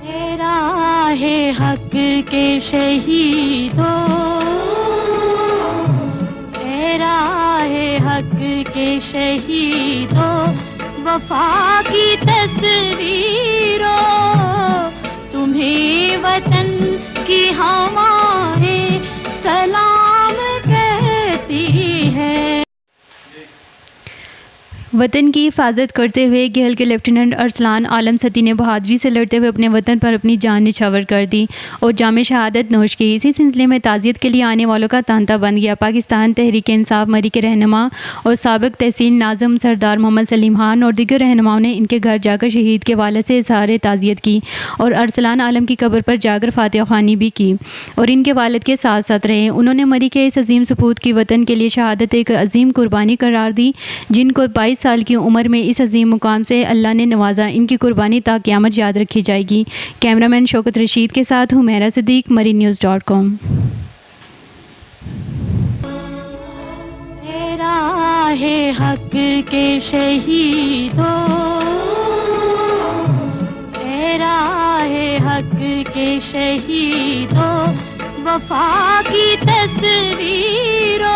तेरा है हक के शहीदों, तेरा है हक के शहीदों, वफा की तस्वीरों, तुम्हें वतन की हवाएं सलाम कहती है। वतन की हिफाजत करते हुए गेहल के लेफ्टिनेंट अरसलान आलम सती ने बहादुरी से लड़ते हुए अपने वतन पर अपनी जान निछावर कर दी और जाम शहादत नोश की। इसी सिलसिले में ताज़ियत के लिए आने वालों का तांता बन गया। पाकिस्तान तहरीक इंसाफ मरी के रहनुमा और साबिक तहसील नाज़म सरदार मोहम्मद सलीम खान और दीगर रहनुमाओं ने इनके घर जाकर शहीद के वाले से इज़हार ताज़ियत की और अरसलान आलम की कब्र पर जाकर फातिहा ख़्वानी भी की और इनके वालिद के साथ साथ रहे। उन्होंने मरी के इस अजीम सपूत की वतन के लिए शहादत एक अजीम कुर्बानी करार दी, जिनको 22 साल की उम्र में इस अजीम मुकाम से अल्लाह ने नवाजा। इनकी कुर्बानी ता क़यामत याद रखी जाएगी। कैमरामैन शौकत रशीद के साथ हुमैरा सिद्दीक, marinews.com। तेरा है हक के शहीदों, तेरा है हक के शहीदों, वफा की तस्वीरों।